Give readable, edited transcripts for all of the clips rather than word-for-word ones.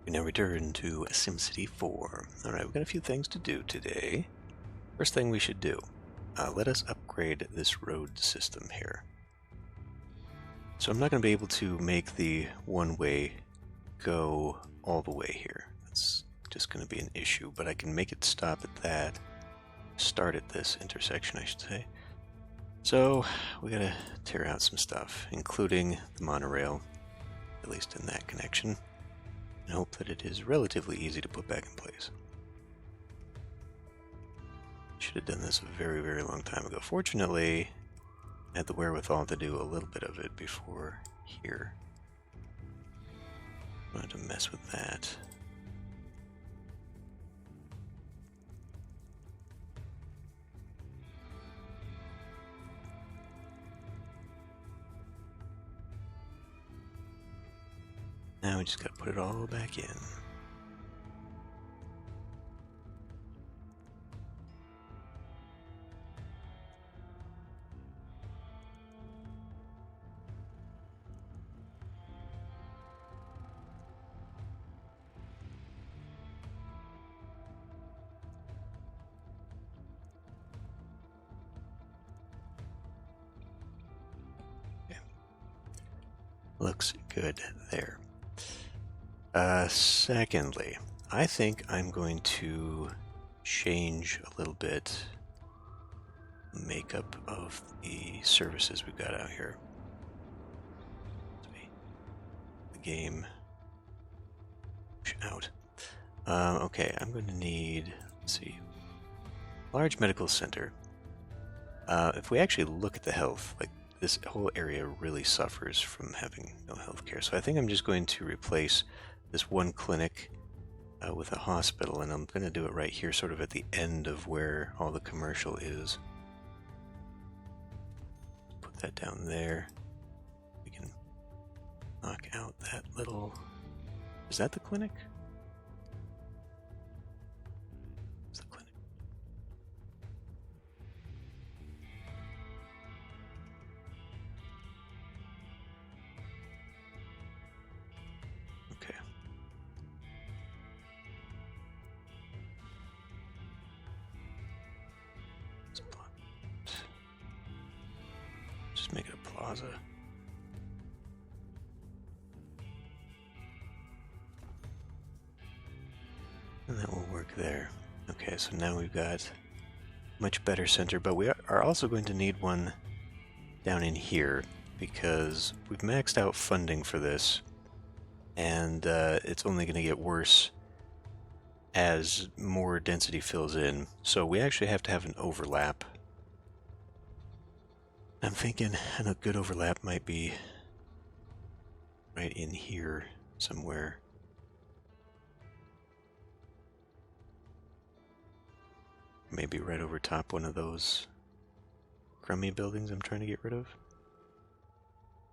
We now return to SimCity 4. Alright, we've got a few things to do today. First thing we should do, let us upgrade this road system here. So I'm not going to be able to make the one-way go all the way here. That's just going to be an issue, but I can make it stop at that. Start at this intersection, I should say. So we got to tear out some stuff, including the monorail, at least in that connection, and hope that it is relatively easy to put back in place. Should have done this a very, very long time ago. Fortunately, I had the wherewithal to do a little bit of it before here. I wanted to mess with that. Now we just gotta put it all back in. Okay. Looks good there. Secondly, I think I'm going to change a little bit the makeup of the services we've got out here. The game out. Okay, I'm going to need, let's see, large medical center. If we actually look at the health, like this whole area really suffers from having no health care. So I think I'm just going to replace this one clinic with a hospital, and I'm going to do it right here, sort of at the end of where all the commercial is. Put that down there. We can knock out that little... Is that the clinic? It's the clinic. Okay. Just make it a plaza. And that will work there. Okay, so now we've got much better center, but we are also going to need one down in here because we've maxed out funding for this, and it's only going to get worse as more density fills in. So we actually have to have an overlap. I'm thinking a good overlap might be right in here somewhere. Maybe right over top one of those crummy buildings I'm trying to get rid of.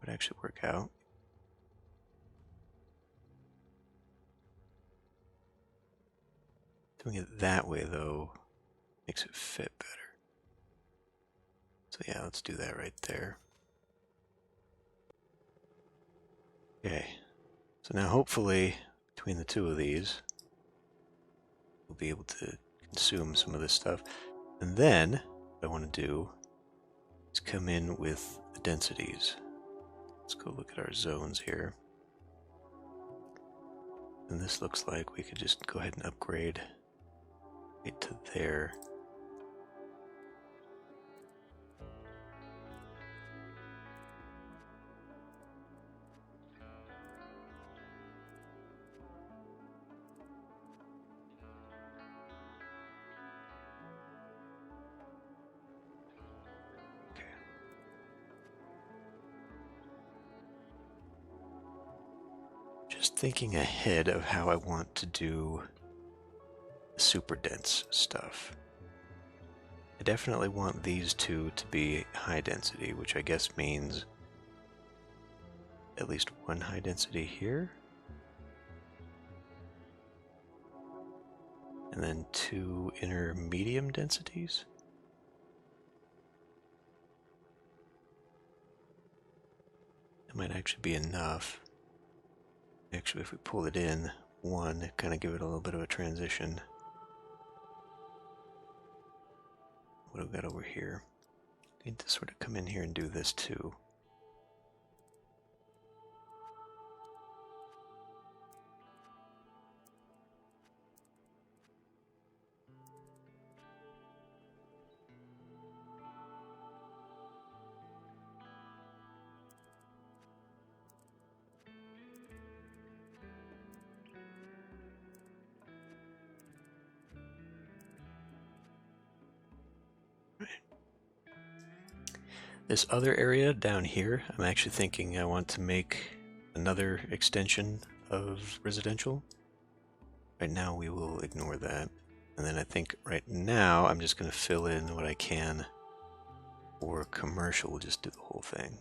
Would actually work out. Doing it that way, though, makes it fit better. So yeah, let's do that right there. Okay, so now hopefully between the two of these, we'll be able to consume some of this stuff. And then what I want to do is come in with the densities. Let's go look at our zones here. And this looks like we could just go ahead and upgrade right to there. Just thinking ahead of how I want to do the super dense stuff. I definitely want these two to be high density, which I guess means at least one high density here. And then two inner medium densities. That might actually be enough. Actually, if we pull it in, one, kind of give it a little bit of a transition. What do we got over here? Need to sort of come in here and do this too. This other area down here, I'm actually thinking I want to make another extension of residential. Right now we will ignore that. And then I think right now I'm just going to fill in what I can for commercial. We'll just do the whole thing.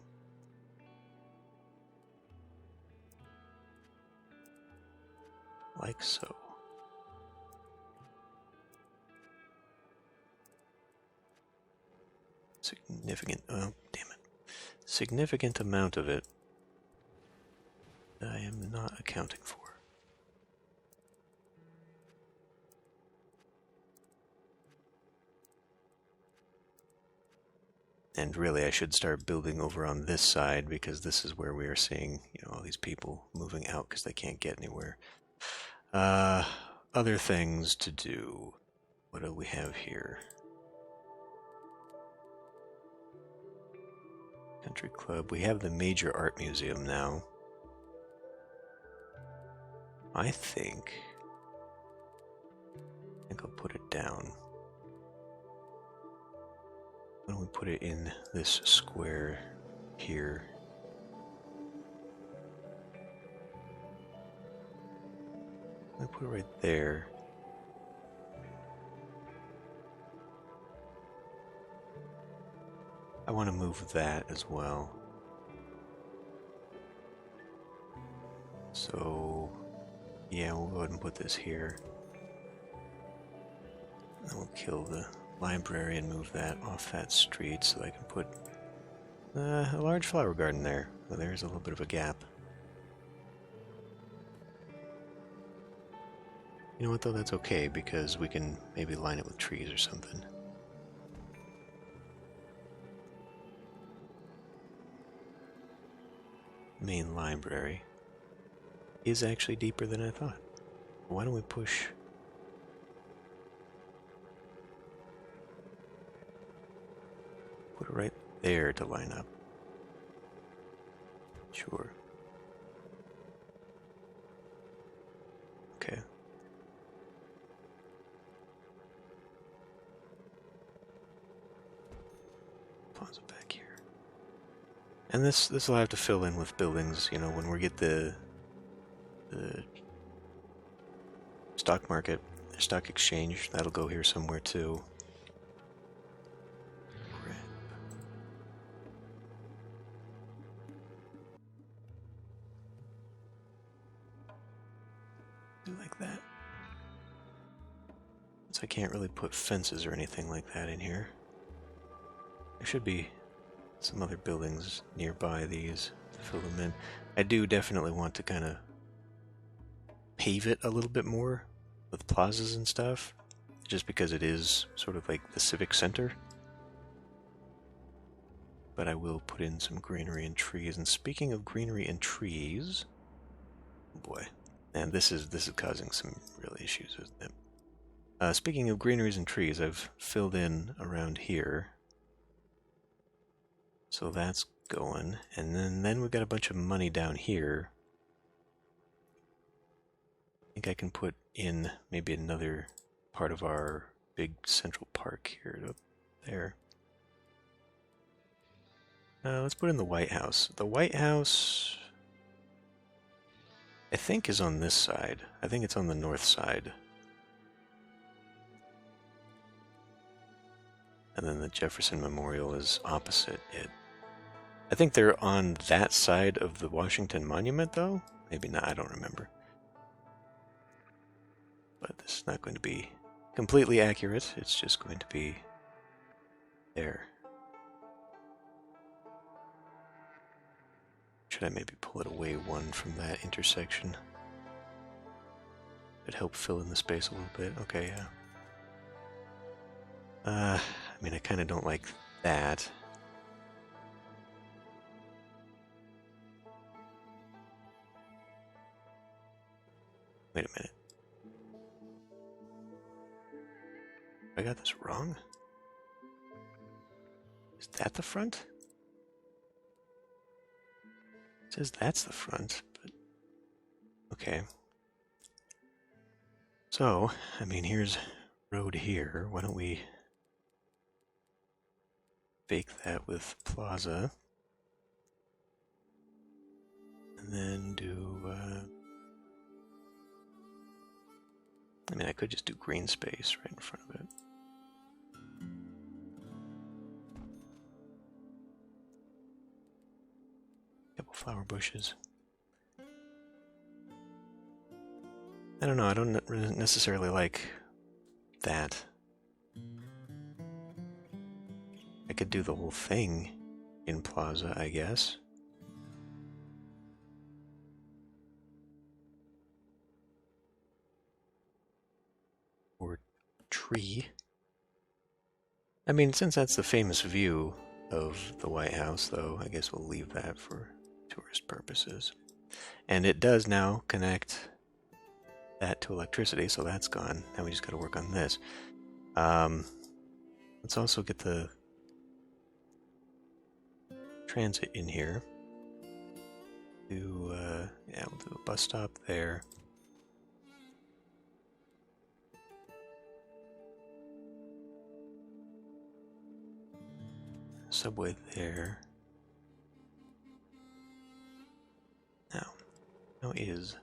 Like so. Significant, oh damn it. Significant amount of it I am not accounting for. And really I should start building over on this side because this is where we are seeing, you know, all these people moving out because they can't get anywhere. Other things to do. What do we have here? Country Club. We have the major art museum now. I think I'll put it down. Why don't we put it in this square here? I put it right there. I want to move that as well. So, yeah, we'll go ahead and put this here. And we'll kill the library and move that off that street so I can put a large flower garden there. So there's a little bit of a gap. You know what though, that's okay because we can maybe line it with trees or something. Main library is actually deeper than I thought. Why don't we push? Put it right there to line up. Sure. Okay. Pause it back here. And this will have to fill in with buildings, you know, when we get the stock market, stock exchange, that'll go here somewhere too. Do like that. So I can't really put fences or anything like that in here. There should be some other buildings nearby these to fill them in. I do definitely want to kind of pave it a little bit more with plazas and stuff, just because it is sort of like the civic center. But I will put in some greenery and trees. And speaking of greenery and trees, oh boy, and this is causing some real issues, isn't it? Speaking of greeneries and trees, I've filled in around here. So that's going. And then we've got a bunch of money down here. I think I can put in maybe another part of our big central park here, up there. Let's put in the White House. The White House, I think, is on this side. I think it's on the north side. And then the Jefferson Memorial is opposite it. I think they're on that side of the Washington Monument, though. Maybe not, I don't remember. But this is not going to be completely accurate. It's just going to be there. Should I maybe pull it away one from that intersection? Should help fill in the space a little bit. Okay, yeah. I mean, I kind of don't like that. Wait a minute. I got this wrong? Is that the front? It says that's the front, but okay. So, I mean, here's road here. Why don't we fake that with plaza? And then do, I mean, I could just do green space right in front of it. Couple flower bushes. I don't know, I don't necessarily like that. I could do the whole thing in plaza, I guess. Or tree. I mean, since that's the famous view of the White House, though, I guess we'll leave that for tourist purposes. And it does now connect that to electricity, so that's gone. Now we just got to work on this. Let's also get the transit in here. Yeah, we'll do a bus stop there. Subway there. Now, how is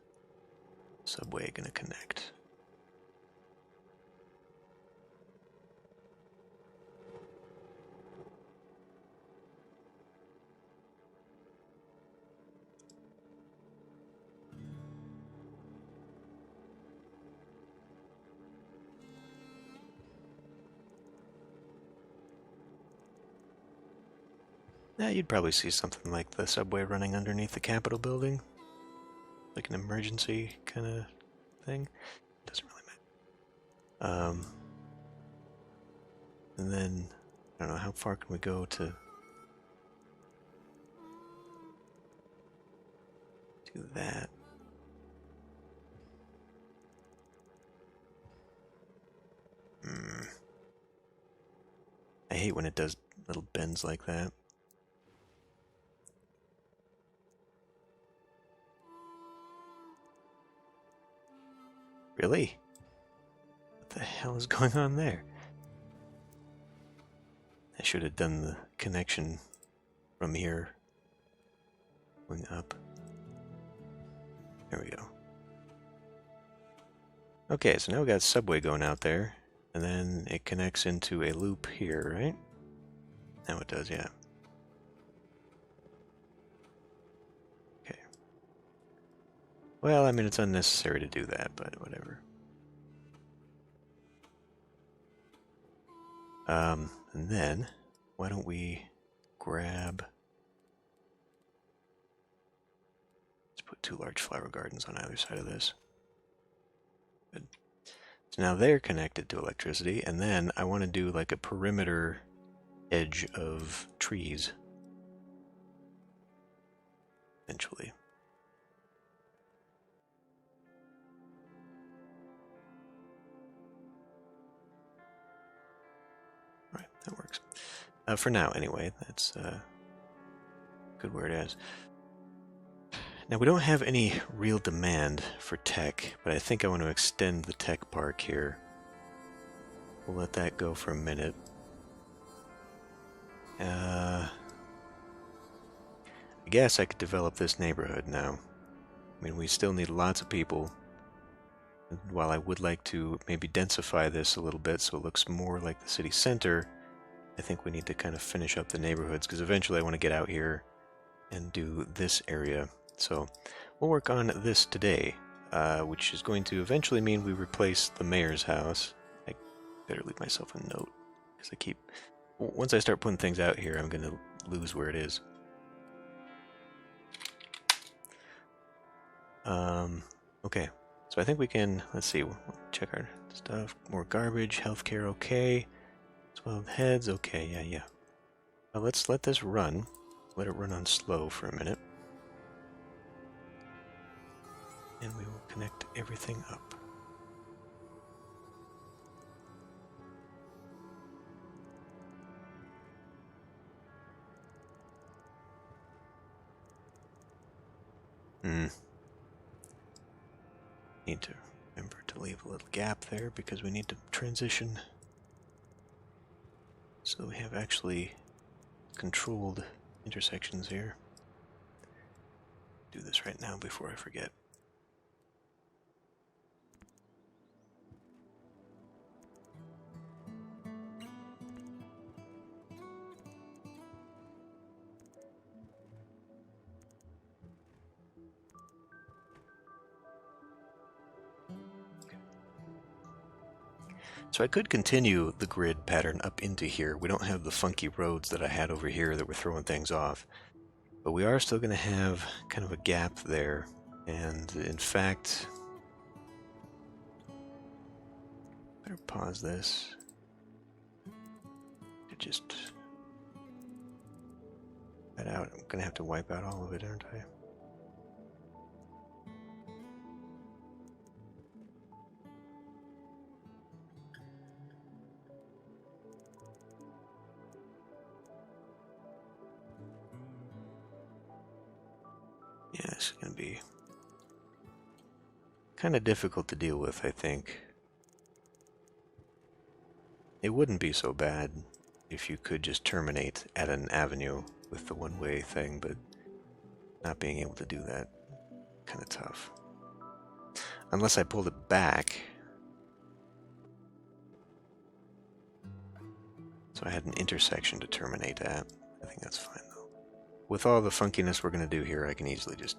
subway gonna connect? Yeah, you'd probably see something like the subway running underneath the Capitol building. Like an emergency kind of thing. Doesn't really matter. And then, I don't know, how far can we go to do that? I hate when it does little bends like that. Really? What the hell is going on there? I should have done the connection from here going up. There we go. Okay, so now we got subway going out there, and then it connects into a loop here, right? Now it does, yeah. Okay. Well, I mean, it's unnecessary to do that, but whatever. And then, why don't we grab... Let's put 2 large flower gardens on either side of this. Good. So now they're connected to electricity, and then I want to do like a perimeter edge of trees. Eventually. Right, that works. For now, anyway, that's good where it is. Now, we don't have any real demand for tech, but I think I want to extend the tech park here. We'll let that go for a minute. I guess I could develop this neighborhood now. I mean, we still need lots of people. And while I would like to maybe densify this a little bit so it looks more like the city center, I think we need to kind of finish up the neighborhoods, because eventually I want to get out here and do this area. So we'll work on this today, which is going to eventually mean we replace the mayor's house. I better leave myself a note, because I keep... Once I start putting things out here, I'm going to lose where it is. Okay. So I think we can, let's see, we'll check our stuff. More garbage, healthcare, okay. 12 heads, okay, yeah. Well, let's let this run. Let it run on slow for a minute. And we will connect everything up. Need to remember to leave a little gap there because we need to transition so we have actually controlled intersections here. Do this right now before I forget. So I could continue the grid pattern up into here. We don't have the funky roads that I had over here that were throwing things off. But we are still going to have kind of a gap there. And in fact, better pause this. To just that out. I'm going to have to wipe out all of it, aren't I? Yeah, it's going to be kind of difficult to deal with, I think. It wouldn't be so bad if you could just terminate at an avenue with the one-way thing, but not being able to do that, kind of tough. Unless I pulled it back. So I had an intersection to terminate at. I think that's fine, though. With all the funkiness we're going to do here, I can easily just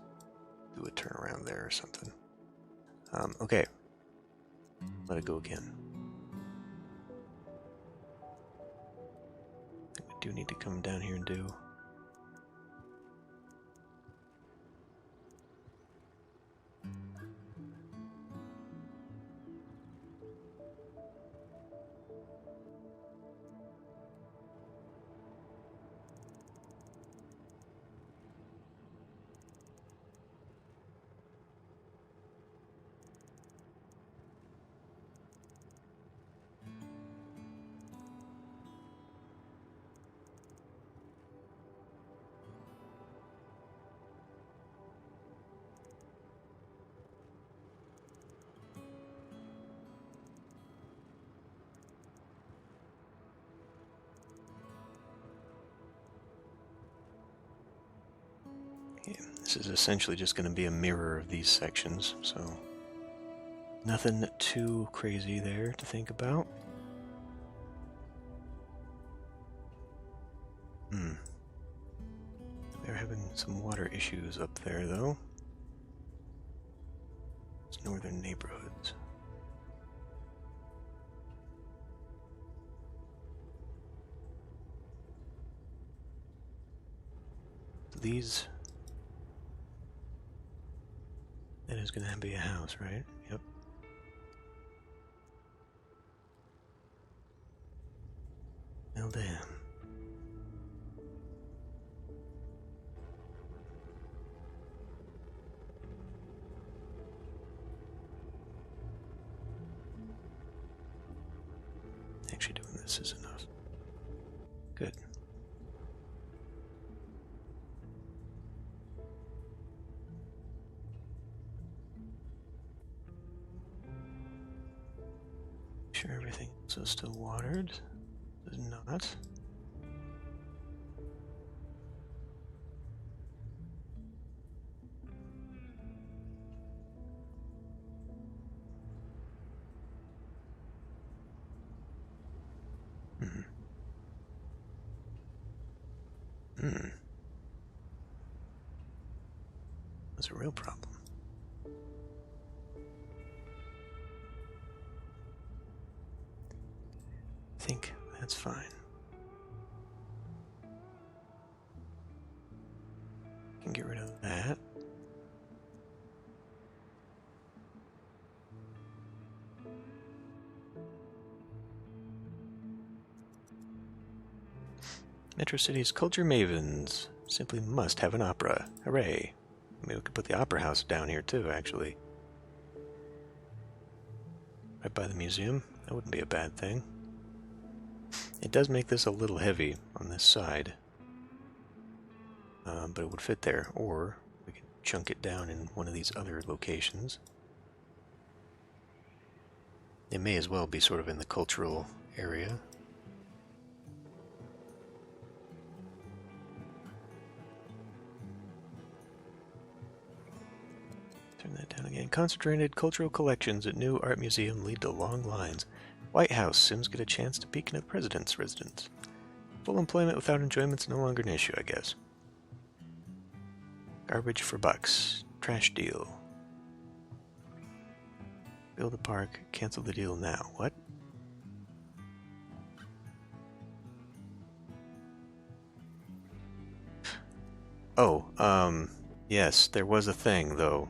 do a turnaround there or something. Okay. Let it go again. I think we do need to come down here and do... This is essentially just going to be a mirror of these sections, so nothing too crazy there to think about. They're having some water issues up there, though. It's northern neighborhoods. These... That is going to be a house, right? Yep. Well, damn. Actually doing this is enough. Good. Sure everything is still watered. Is not. That's a real problem. I think that's fine. Can get rid of that. Metro City's culture mavens simply must have an opera. Hooray. Maybe we could put the opera house down here too, actually. Right by the museum. That wouldn't be a bad thing. It does make this a little heavy on this side. But it would fit there. Or we could chunk it down in one of these other locations. It may as well be sort of in the cultural area. Turn that down again. Concentrated cultural collections at new art museum lead to long lines. White House. Sims get a chance to peek into the president's residence. Full employment without enjoyment's no longer an issue, I guess. Garbage for bucks. Trash deal. Build a park. Cancel the deal now. What? Oh, yes, there was a thing, though.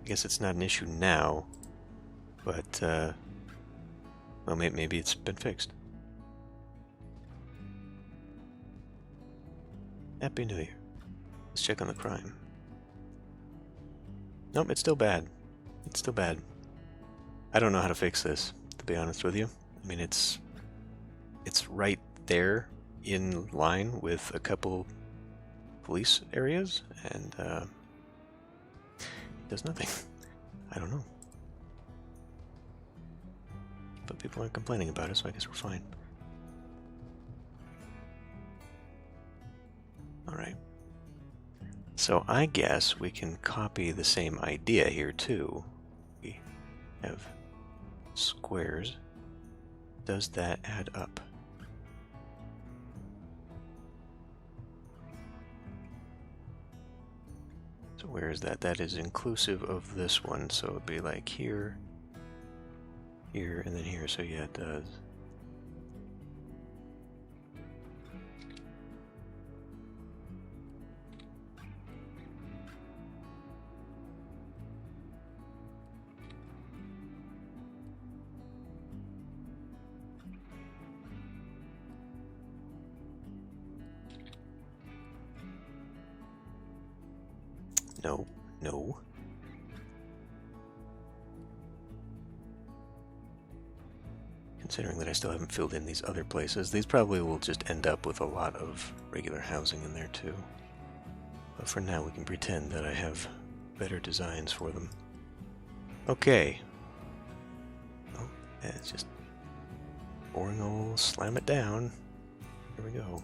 I guess it's not an issue now, but, well, maybe it's been fixed. Happy New Year. Let's check on the crime. Nope, it's still bad. It's still bad. I don't know how to fix this, to be honest with you. I mean, it's right there in line with a couple police areas, and it does nothing. I don't know. But people aren't complaining about it, so I guess we're fine. Alright. So I guess we can copy the same idea here too. We have squares. Does that add up? So where is that? That is inclusive of this one, so it'd be like here, here, and then here, so yeah, it does. No, no. Considering that I still haven't filled in these other places, these probably will just end up with a lot of regular housing in there too. But for now, we can pretend that I have better designs for them. Okay. Oh, yeah, it's just boring old slam it down. Here we go.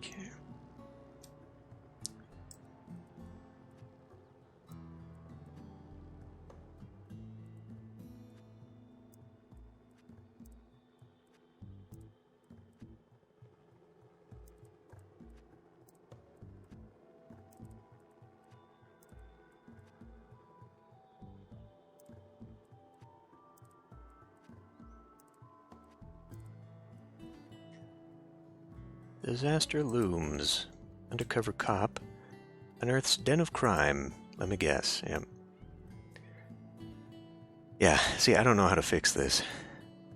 Okay. Disaster looms. Undercover cop unearths den of crime. Let me guess. Yeah, see, I don't know how to fix this.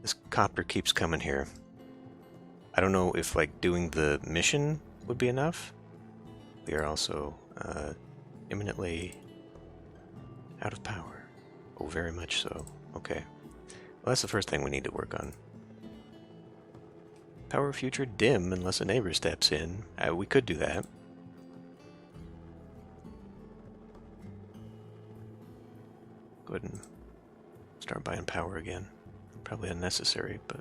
This copter keeps coming here. I don't know if, like, doing the mission would be enough. We are also imminently out of power. Oh, very much so. Okay. Well, that's the first thing we need to work on. Power future dim unless a neighbor steps in. We could do that. Go ahead and start buying power again. Probably unnecessary, but...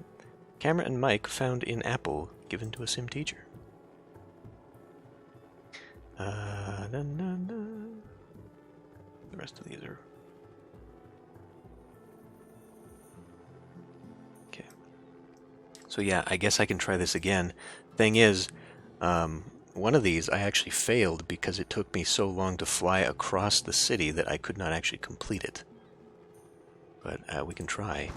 Camera and mic found in Apple, given to a sim teacher. The rest of these are... Okay. So yeah, I guess I can try this again. Thing is, one of these I actually failed because it took me so long to fly across the city that I could not actually complete it. But we can try.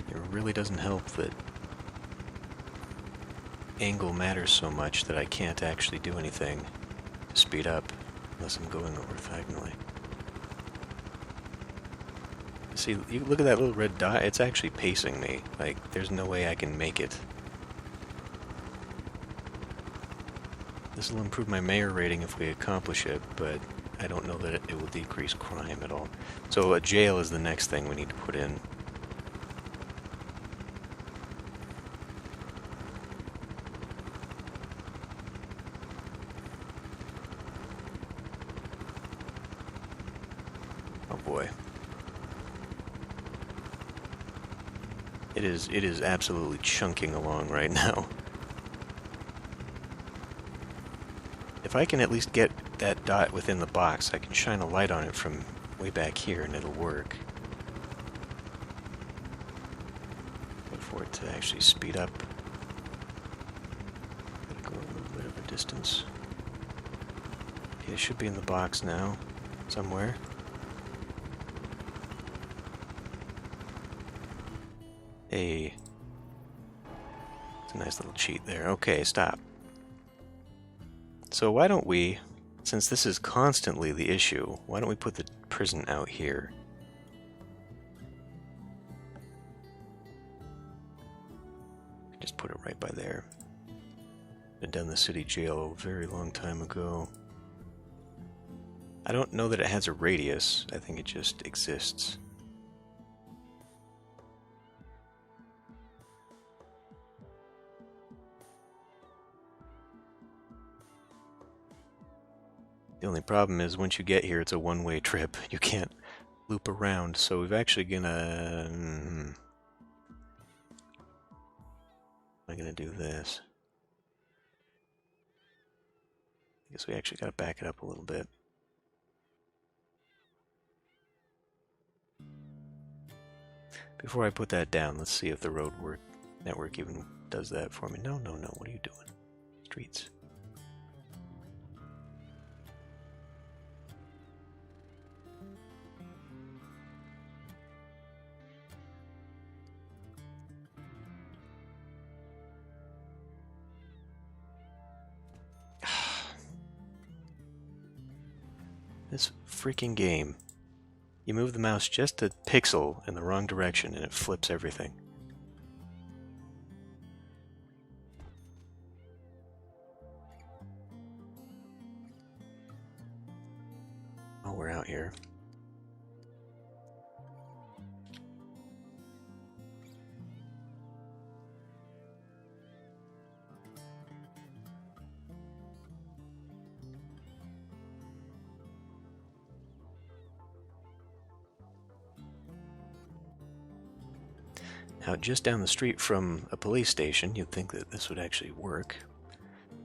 It really doesn't help that angle matters so much that I can't actually do anything to speed up unless I'm going orthogonally. See, you look at that little red dot, it's actually pacing me. Like, there's no way I can make it. This will improve my mayor rating if we accomplish it, but I don't know that it will decrease crime at all. So a jail is the next thing we need to put in. Oh boy. It is absolutely chunking along right now. If I can at least get that dot within the box, I can shine a light on it from way back here and it'll work. But for it to actually speed up, gotta go a little bit of a distance. Okay, it should be in the box now, somewhere. Hey. It's a nice little cheat there. Okay, stop. So why don't we, since this is constantly the issue, why don't we put the prison out here? Just put it right by there. Been done the city jail a very long time ago. I don't know that it has a radius. I think it just exists. The only problem is once you get here, it's a one-way trip. You can't loop around, so we've actually gonna... I'm gonna do this. I guess we actually gotta back it up a little bit. Before I put that down, let's see if the road network even does that for me. No, no, no, what are you doing? Streets. This freaking game. You move the mouse just a pixel in the wrong direction and it flips everything. Oh, we're out here. Now, just down the street from a police station, you'd think that this would actually work.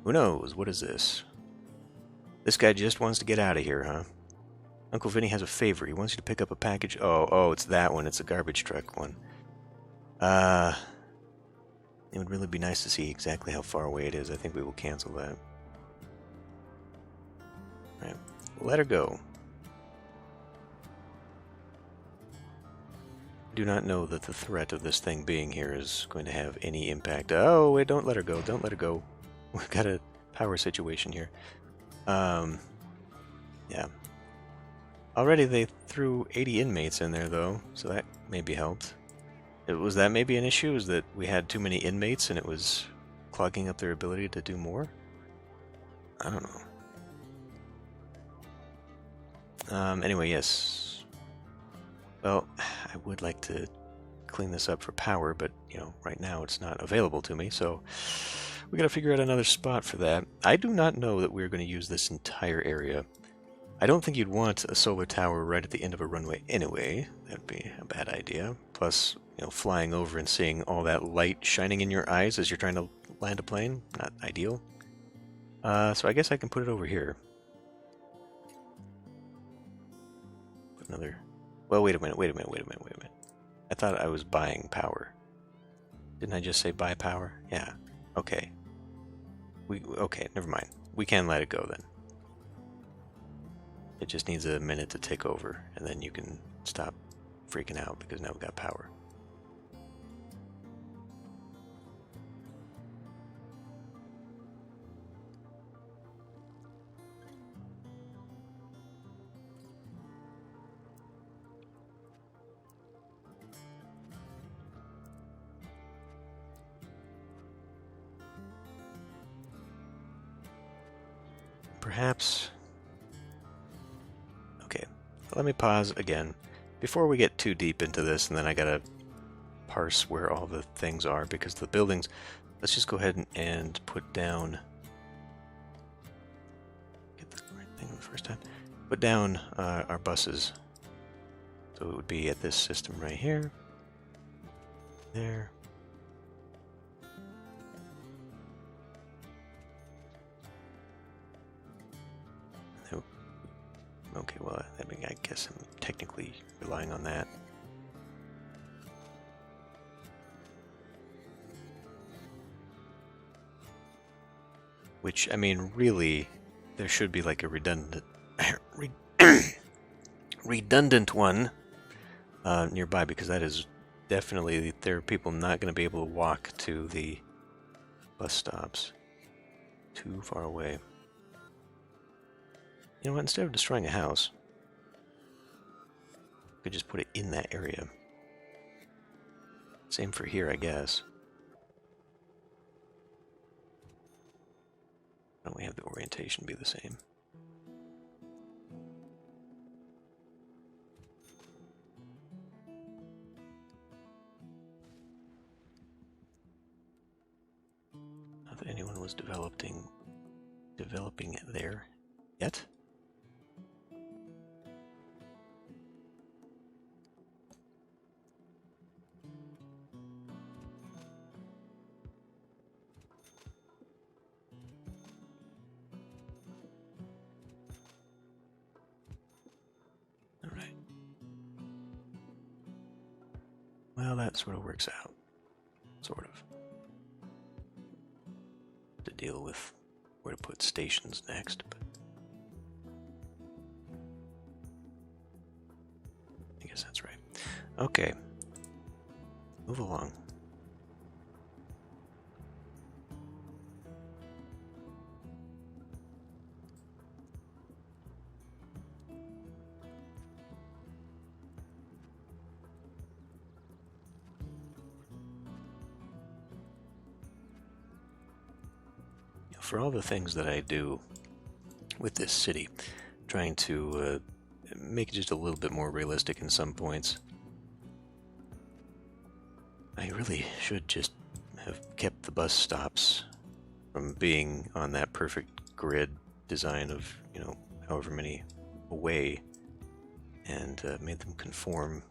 Who knows? What is this? This guy just wants to get out of here, huh? Uncle Vinny has a favor. He wants you to pick up a package. Oh, it's that one. It's a garbage truck one. It would really be nice to see exactly how far away it is. I think we will cancel that. Right. Let her go. Do not know that the threat of this thing being here is going to have any impact. Oh, wait, don't let her go. Don't let her go. We've got a power situation here. Yeah. Already they threw 80 inmates in there, though, so that maybe helped. Was that maybe an issue? Is that we had too many inmates and it was clogging up their ability to do more? I don't know. Anyway, yes. Well, I would like to clean this up for power, but, right now it's not available to me, so we gotta figure out another spot for that. I do not know that we're going to use this entire area. I don't think you'd want a solar tower right at the end of a runway anyway. That'd be a bad idea. Plus, flying over and seeing all that light shining in your eyes as you're trying to land a plane, not ideal. So I guess I can put it over here. Another... Well, wait a minute. I thought I was buying power. Didn't I just say buy power? Yeah. Okay. Okay, never mind. We can let it go then. It just needs a minute to take over, and then you can stop freaking out because now we've got power. Perhaps... Okay, let me pause again. Before we get too deep into this, and then I gotta parse where all the things are, because the buildings... Let's just go ahead and put down... Get the right thing the first time. Put down our buses. So it would be at this system right here. There. Okay, well, I guess I'm technically relying on that. Which, really, there should be like a redundant one nearby, because that is definitely, there are people not going to be able to walk to the bus stops. Too far away. You know what, instead of destroying a house, I could just put it in that area. Same for here, I guess. Why don't we have the orientation be the same? Not that anyone was developing it there yet. Well, that sort of works out. Sort of. To deal with where to put stations next, but I guess that's right. Okay. Move along. For all the things that I do with this city, trying to make it just a little bit more realistic in some points, I really should just have kept the bus stops from being on that perfect grid design of, however many away, and made them conform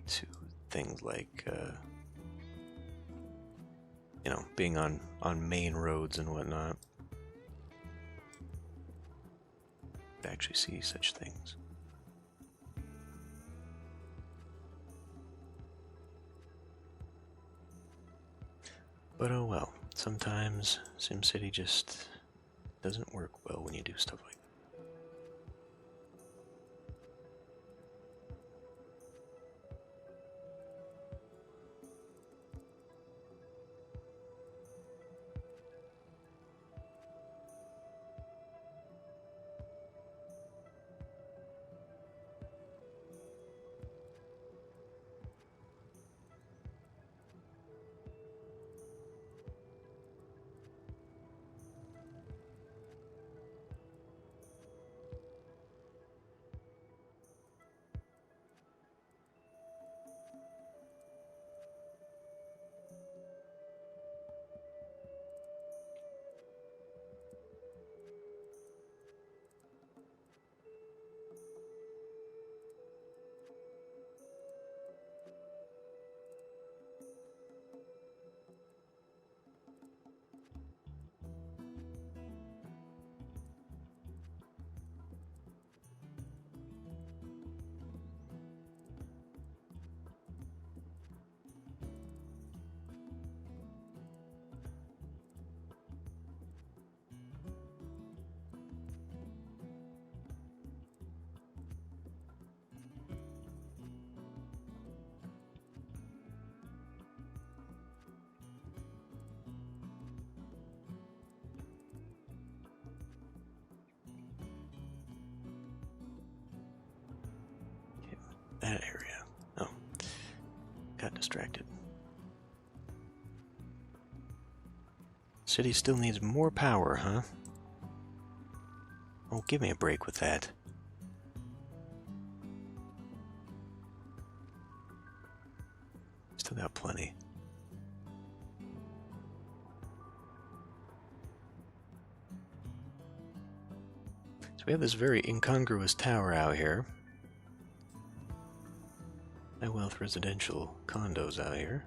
to things like, you know, being on main roads and whatnot. To actually see such things. But oh well, sometimes SimCity just doesn't work well when you do stuff like that. That area. Oh, got distracted. City still needs more power, huh? Oh, give me a break with that. Still got plenty. So we have this very incongruous tower out here. High wealth residential condos out here.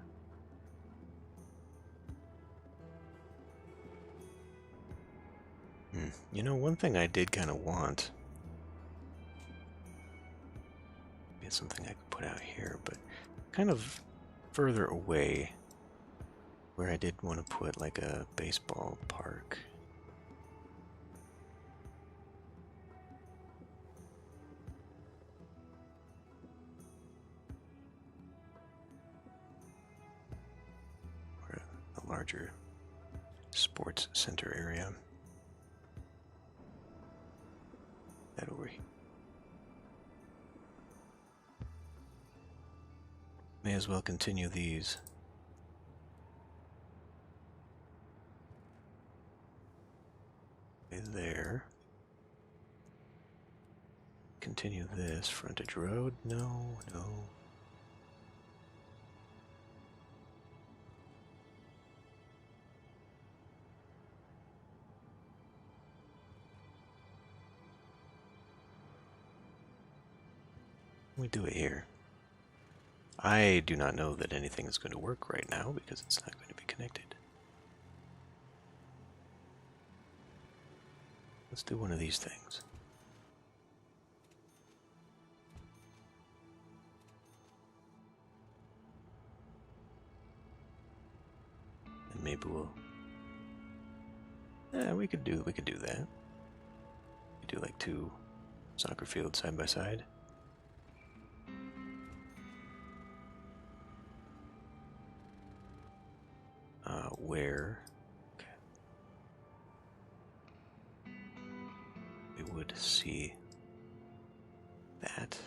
You know, one thing I did kind of want. Maybe something I could put out here, but kind of further away, where I did want to put like a baseball park. Or a larger sports center area. That over here. May as well continue these. There. Continue this. Frontage road? No, no. We do it here. I do not know that anything is going to work right now because it's not going to be connected. Let's do one of these things. And maybe we'll... Yeah, we could do that. We could do like 2 soccer fields side by side. Where we would see that.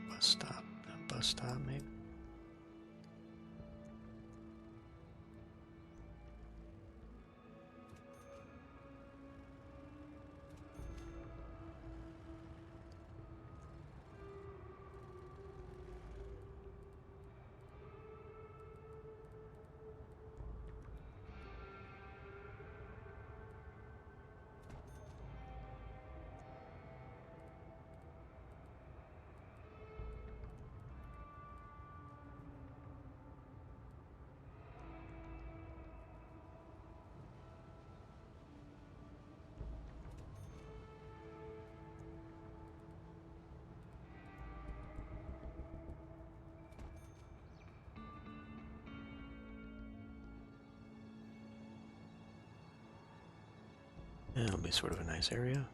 Bus stop maybe. That'll be sort of a nice area.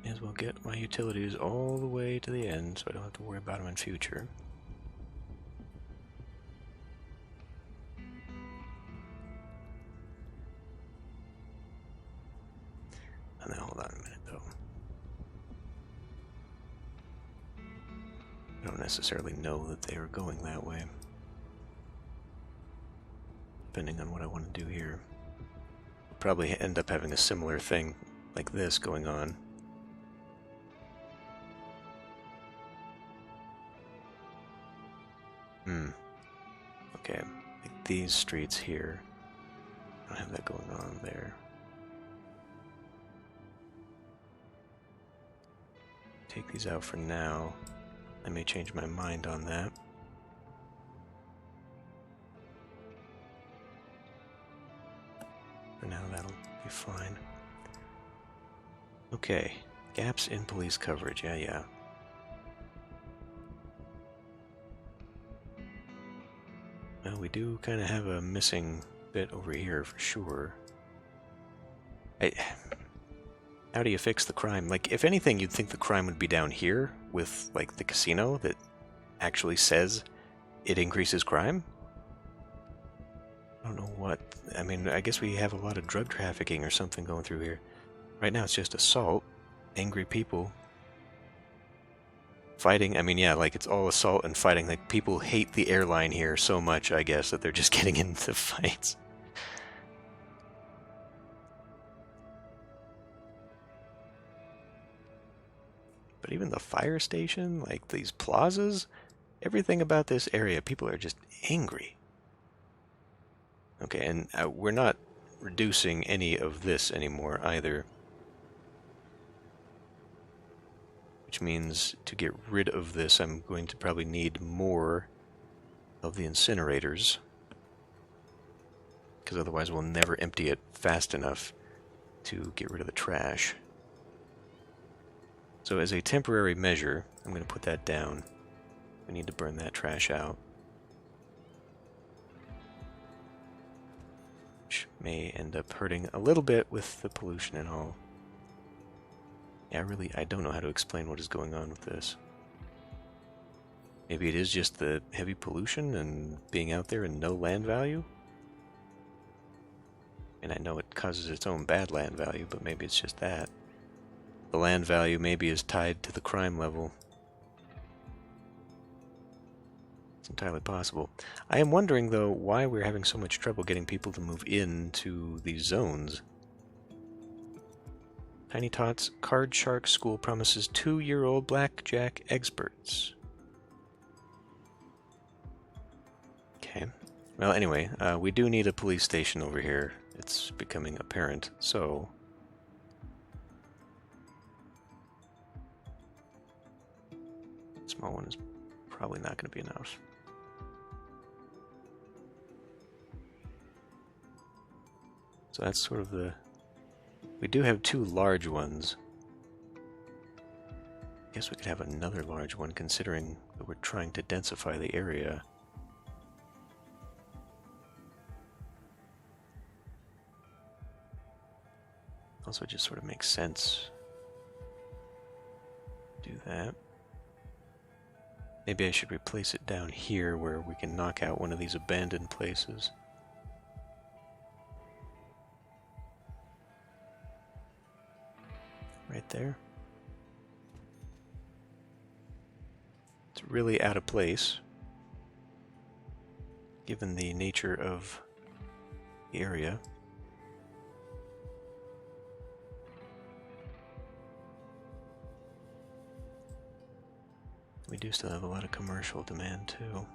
May as well get my utilities all the way to the end so I don't have to worry about them in future. And then hold on a minute though. I don't necessarily know that they are going that way. Depending on what I want to do here. I'll probably end up having a similar thing like this going on. Okay, like these streets here. I don't have that going on there. Take these out for now. I may change my mind on that. For now, that'll be fine. Okay, gaps in police coverage. Yeah. Well, we do kind of have a missing bit over here for sure. How do you fix the crime? Like, if anything, you'd think the crime would be down here with, like, the casino that actually says it increases crime? I don't know what. I mean, I guess we have a lot of drug trafficking or something going through here. Right now it's just assault, angry people fighting. I mean, yeah, like it's all assault and fighting. Like people hate the airline here so much, I guess, that they're just getting into fights. But even the fire station, like these plazas, everything about this area, people are just angry. Okay, and we're not reducing any of this anymore either. Which means to get rid of this, I'm going to probably need more of the incinerators. Because otherwise we'll never empty it fast enough to get rid of the trash. So as a temporary measure, I'm going to put that down. We need to burn that trash out. Which may end up hurting a little bit with the pollution and all. Yeah, I don't know how to explain what is going on with this. Maybe it is just the heavy pollution and being out there and no land value? And I know it causes its own bad land value, but maybe it's just that. The land value maybe is tied to the crime level. It's entirely possible. I am wondering, though, why we're having so much trouble getting people to move into these zones. Tiny Tots Card Shark School promises 2-year-old blackjack experts. Okay. Well, anyway, we do need a police station over here. It's becoming apparent, so... Small one is probably not going to be enough. So that's sort of the... We do have 2 large ones. I guess we could have another large one considering that we're trying to densify the area. Also just sort of makes sense to do that. Maybe I should replace it down here where we can knock out one of these abandoned places. Right there. It's really out of place, given the nature of the area. We do still have a lot of commercial demand too.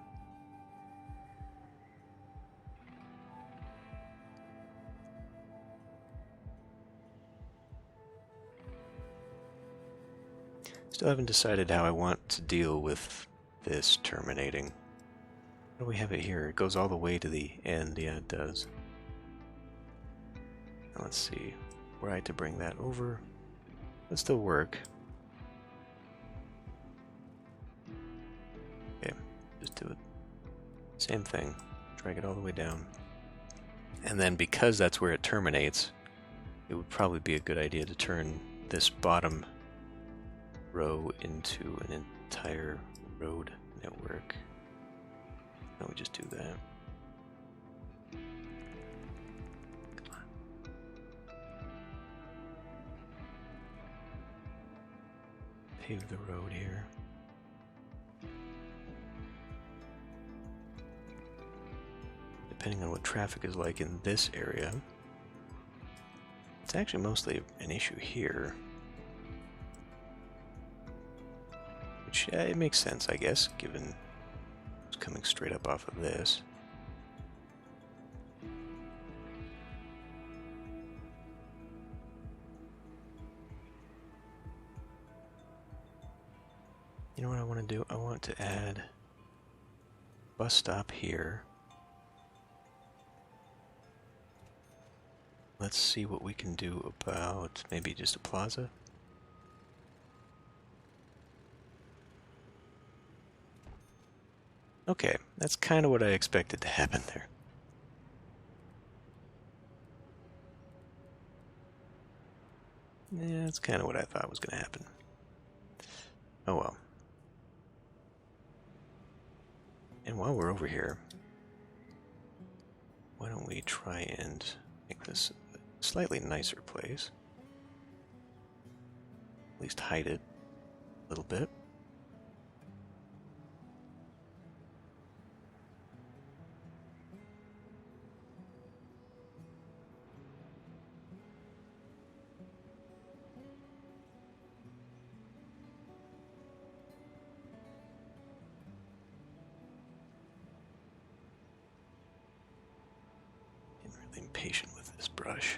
Still haven't decided how I want to deal with this terminating. What do we have it here? It goes all the way to the end. Yeah, it does. Now let's see. Were I to bring that over, it'll still work. Okay, just do it. Same thing. Drag it all the way down. And then because that's where it terminates, it would probably be a good idea to turn this bottom row into an entire road network. No, we just do that. Come on. Pave the road here. Depending on what traffic is like in this area, it's actually mostly an issue here. Which, it makes sense, I guess, given it's coming straight up off of this. You know what I want to do? I want to add bus stop here. Let's see what we can do about maybe just a plaza. Okay, that's kind of what I expected to happen there. Yeah, that's kind of what I thought was going to happen. Oh well. And while we're over here, why don't we try and make this a slightly nicer place? At least hide it a little bit. Impatient with this brush.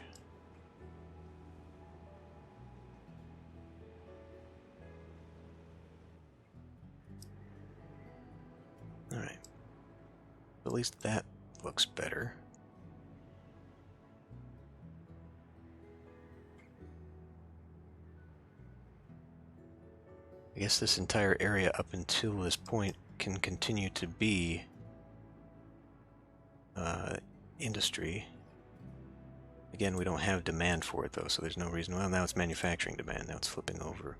Alright. At least that looks better. I guess this entire area up until this point can continue to be industry. Again, we don't have demand for it though, so there's no reason. Well, now it's manufacturing demand. Now it's flipping over.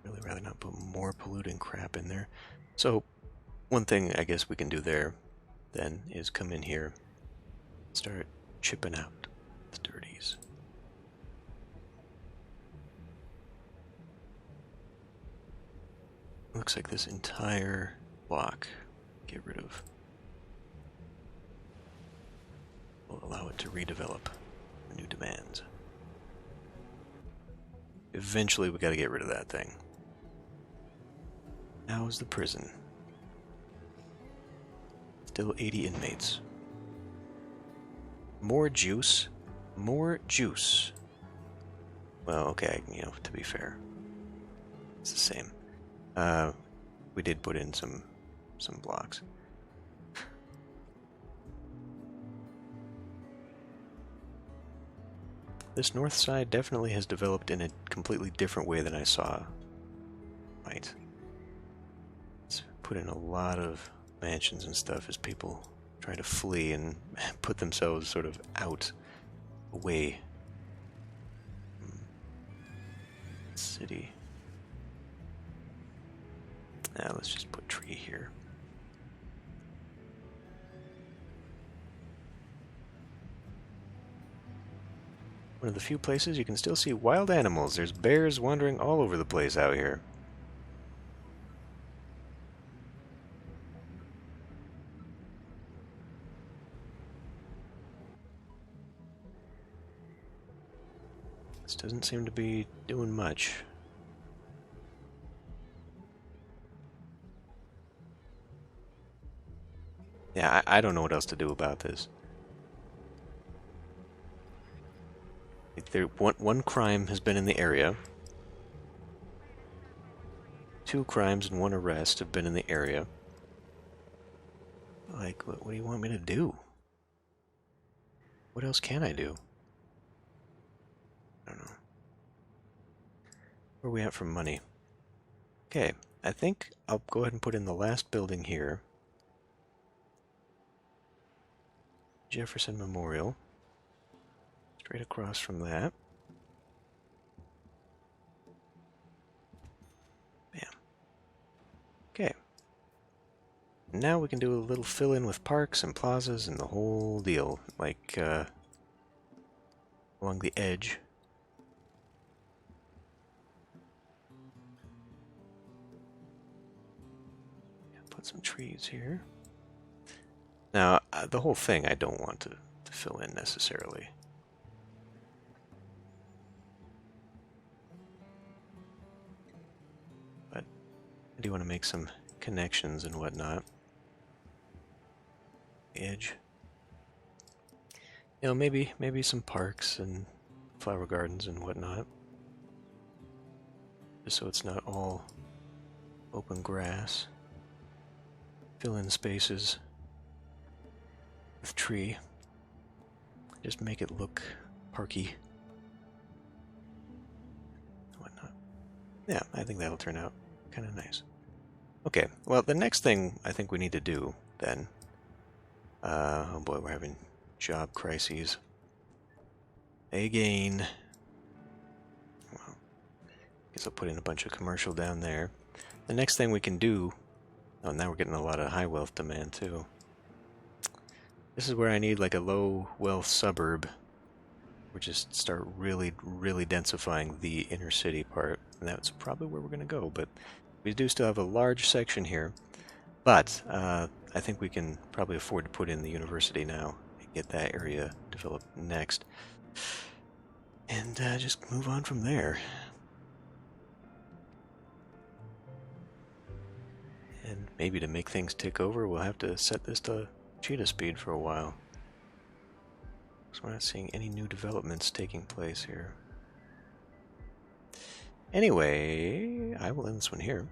Really rather not put more polluting crap in there. So, one thing I guess we can do there then is come in here, start chipping out the dirties. Looks like this entire block, get rid of. Will allow it to redevelop for new demands. Eventually we gotta get rid of that thing. How's the prison? Still 80 inmates. More juice? More juice. Well, okay, you know, to be fair, it's the same. We did put in some blocks. This north side definitely has developed in a completely different way than I saw. Right. It's put in a lot of mansions and stuff as people try to flee and put themselves sort of out, away from the city. Now let's just put tree here. One of the few places you can still see wild animals. There's bears wandering all over the place out here. This doesn't seem to be doing much. Yeah, I don't know what else to do about this. One crime has been in the area. 2 crimes and 1 arrest have been in the area. Like, what do you want me to do? What else can I do? I don't know. Where are we at for money? Okay, I think I'll go ahead and put in the last building here. Jefferson Memorial. Straight across from that. Bam. Okay. Now we can do a little fill-in with parks and plazas and the whole deal, like along the edge. Put some trees here. Now, the whole thing I don't want to fill in necessarily. But I do want to make some connections and whatnot. Edge. You know, maybe some parks and flower gardens and whatnot. Just so it's not all open grass. Fill in spaces with tree. Just make it look parky. Whatnot. Yeah, I think that'll turn out kind of nice. Okay, well, the next thing I think we need to do then. Oh boy, we're having job crises. Again. Well, guess I'll put in a bunch of commercial down there. The next thing we can do. Oh, now we're getting a lot of high wealth demand too. This is where I need like a low wealth suburb. We just start really densifying the inner city part. And that's probably where we're going to go. But we do still have a large section here. But I think we can probably afford to put in the university now and get that area developed next. And just move on from there. And maybe to make things tick over, we'll have to set this to cheetah speed for a while. So we're not seeing any new developments taking place here. Anyway, I will end this one here.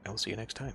I will see you next time.